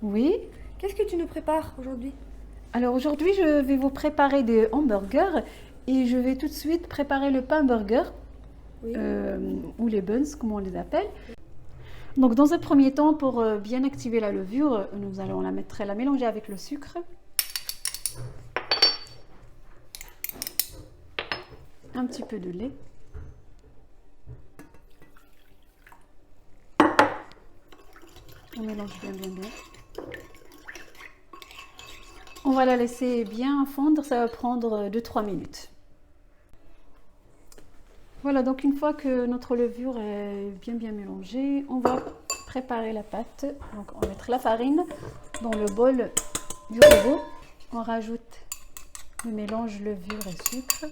Oui. Qu'est-ce que tu nous prépares aujourd'hui? Alors aujourd'hui, je vais vous préparer des hamburgers et je vais tout de suite préparer le pain burger Oui. ou les buns, comme on les appelle. Donc dans un premier temps, pour bien activer la levure, nous allons la mélanger avec le sucre. Un petit peu de lait. On mélange bien. On va la laisser bien fondre, ça va prendre 2-3 minutes. Voilà, donc une fois que notre levure est bien mélangée, on va préparer la pâte. Donc on va mettre la farine dans le bol du robot. On rajoute le mélange levure et sucre,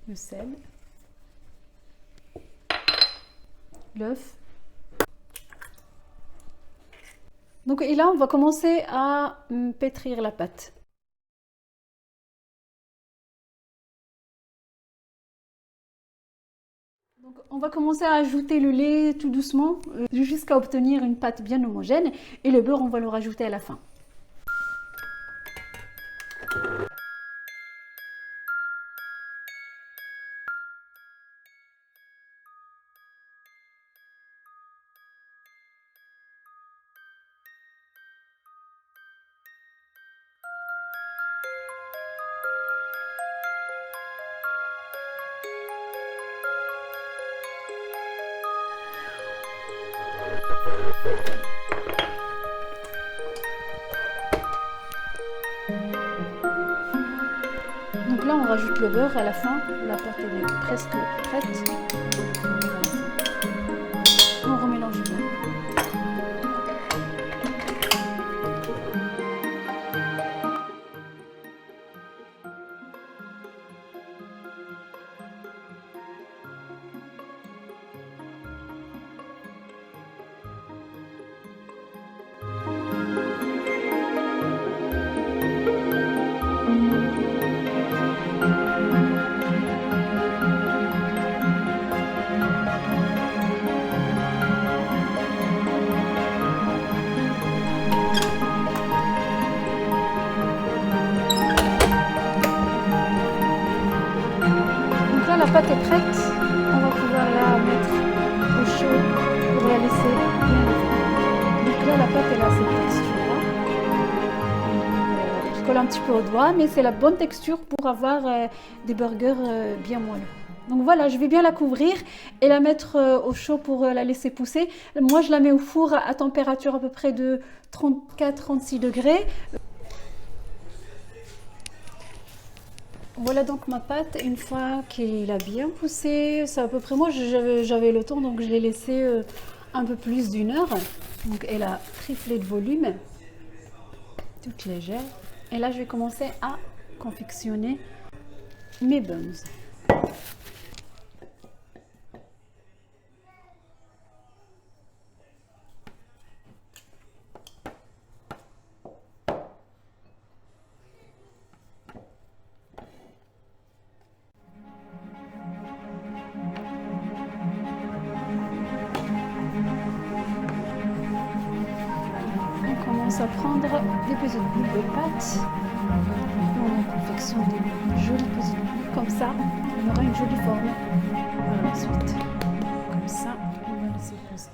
le sel, l'œuf. Donc, et là, on va commencer à pétrir la pâte. Donc, on va commencer à ajouter le lait tout doucement jusqu'à obtenir une pâte bien homogène. Et le beurre, on va le rajouter à la fin. Donc là, on rajoute le beurre à la fin. La pâte elle est presque prête. On remélange bien. Donc là, la pâte est prête. On va pouvoir la mettre au chaud pour la laisser bien refroidir. Donc là, la pâte elle a cette texture-là. Je colle un petit peu au doigt, mais c'est la bonne texture pour avoir des burgers bien moelleux. Donc voilà, je vais bien la couvrir et la mettre au chaud pour la laisser pousser. Moi, je la mets au four à température à peu près de 34-36 degrés. Voilà donc ma pâte, une fois qu'il a bien poussé, c'est à peu près, moi j'avais le temps donc je l'ai laissé un peu plus d'une heure. Donc elle a triflé de volume, toute légère. Et là je vais commencer à confectionner mes buns. On commence à prendre des petites boules de pâte. On confectionne des jolies petites boules comme ça. On aura une jolie forme. Voilà, ensuite, comme ça, on va laisser poser.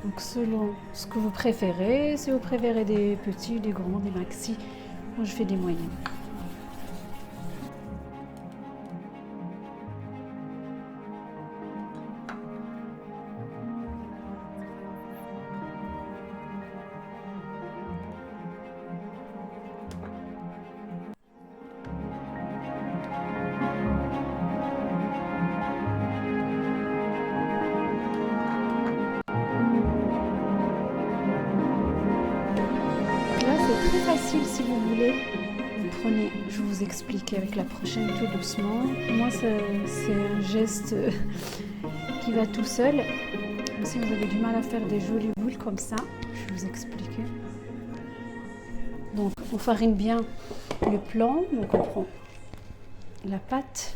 Donc selon ce que vous préférez, si vous préférez des petits, des grands, des maxi, moi je fais des moyennes. C'est très facile si vous voulez. Vous prenez, je vous explique avec la prochaine tout doucement. Moi, c'est un geste qui va tout seul. Si vous avez du mal à faire des jolies boules comme ça, je vais vous expliquer. Donc, on farine bien le plan. Donc, on prend la pâte.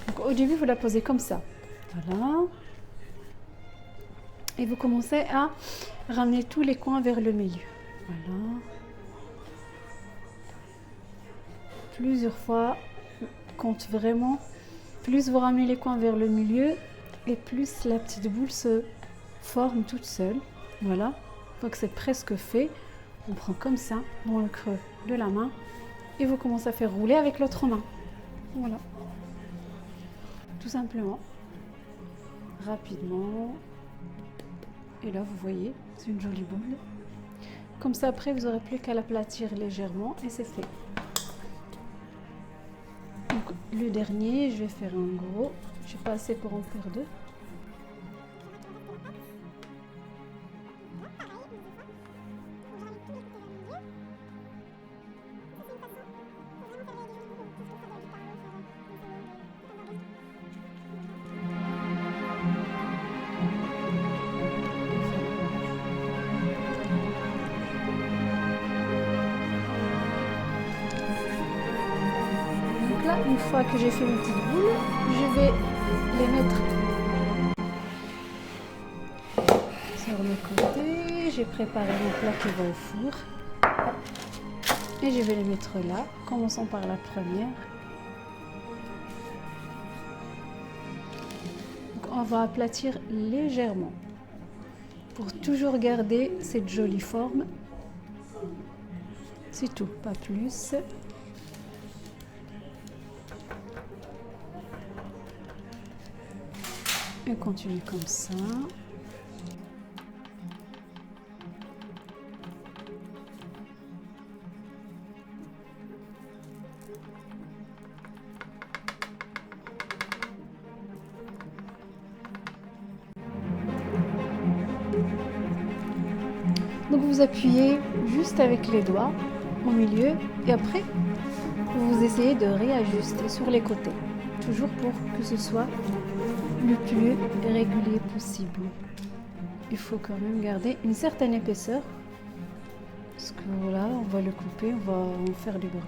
Donc, au début, vous la posez comme ça. Voilà. Et vous commencez à ramener tous les coins vers le milieu. Voilà. Plusieurs fois, compte vraiment. Plus vous ramenez les coins vers le milieu et plus la petite boule se forme toute seule. Voilà. Une fois que c'est presque fait, on prend comme ça dans le creux de la main et vous commencez à faire rouler avec l'autre main. Voilà. Tout simplement. Rapidement. Et là, vous voyez, c'est une jolie boule. Comme ça, après, vous n'aurez plus qu'à l'aplatir légèrement et c'est fait. Donc, le dernier, je vais faire un gros. Je n'ai pas assez pour en faire deux. Donc là, une fois que j'ai fait mes petites boules, je vais les mettre sur le côté. J'ai préparé mon plat qui va au four. Et je vais les mettre là, commençons par la première. Donc on va aplatir légèrement pour toujours garder cette jolie forme. C'est tout, pas plus. Et continue comme ça. Donc vous appuyez juste avec les doigts au milieu et après vous essayez de réajuster sur les côtés, toujours pour que ce soit le plus régulier possible. Il faut quand même garder une certaine épaisseur parce que voilà, on va le couper, on va en faire des burgers.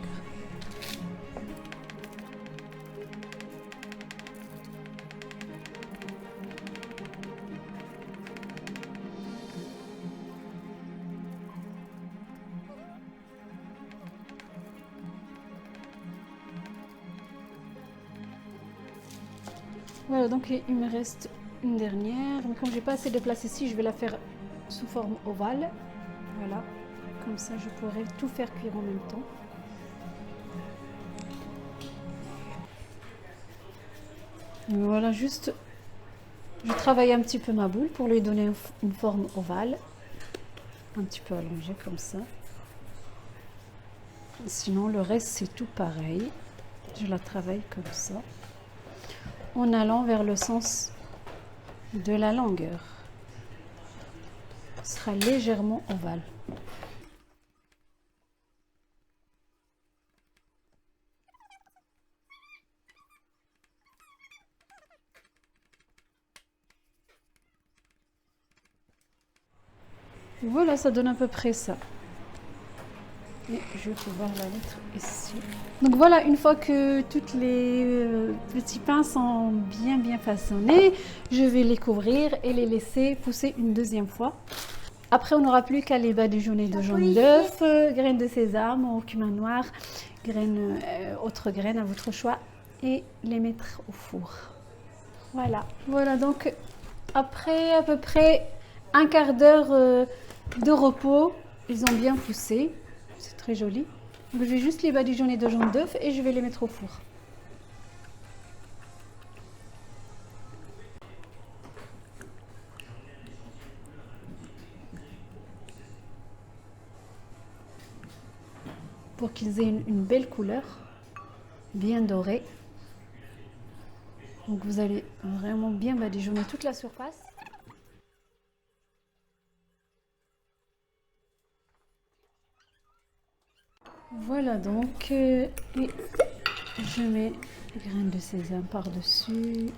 Voilà, donc il me reste une dernière. Mais comme j'ai pas assez de place ici, je vais la faire sous forme ovale. Voilà, comme ça je pourrai tout faire cuire en même temps. Voilà, juste, je travaille un petit peu ma boule pour lui donner une forme ovale. Un petit peu allongée comme ça. Sinon, le reste, c'est tout pareil. Je la travaille comme ça, en allant vers le sens de la longueur. Ce sera légèrement ovale. Voilà, ça donne à peu près ça. Et je vais pouvoir la mettre ici. Donc voilà, une fois que tous les petits pains sont bien façonnés, je vais les couvrir et les laisser pousser une deuxième fois. Après, on n'aura plus qu'à les badigeonner de jaune d'œuf, graines de sésame ou cumin noir, autres graines à votre choix, et les mettre au four. Voilà. Voilà, donc après à peu près un quart d'heure de repos, ils ont bien poussé. C'est très joli. Donc, je vais juste les badigeonner de jaune d'œuf et je vais les mettre au four. Pour qu'ils aient une belle couleur, bien dorée. Donc vous allez vraiment bien badigeonner toute la surface. Voilà donc, et je mets les graines de sésame par-dessus.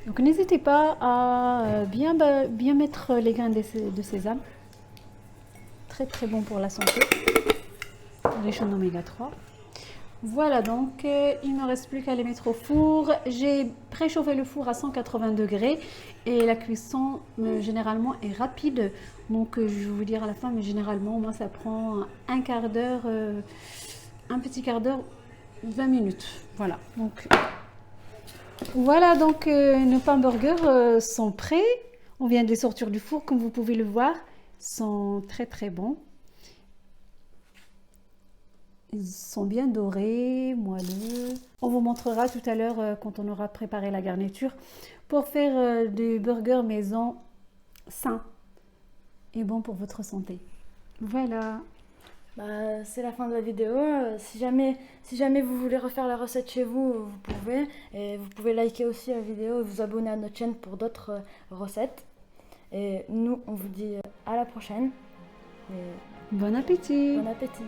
Donc n'hésitez pas à bien mettre les grains de sésame. Très très bon pour la santé. Riche en oméga 3. Voilà, donc il ne me reste plus qu'à les mettre au four. J'ai préchauffé le four à 180 degrés et la cuisson généralement est rapide. Donc je vais vous dire à la fin, mais généralement moi ça prend un quart d'heure, un petit quart d'heure, 20 minutes. Voilà, donc nos pains burgers sont prêts. On vient de les sortir du four, comme vous pouvez le voir. Ils sont très très bons. Ils sont bien dorés, moelleux. On vous montrera tout à l'heure quand on aura préparé la garniture pour faire des burgers maison sains et bons pour votre santé. Voilà. Bah, c'est la fin de la vidéo. Si jamais vous voulez refaire la recette chez vous, vous pouvez. Et vous pouvez liker aussi la vidéo et vous abonner à notre chaîne pour d'autres recettes. Et nous, on vous dit à la prochaine. Et Bon appétit! bon appétit!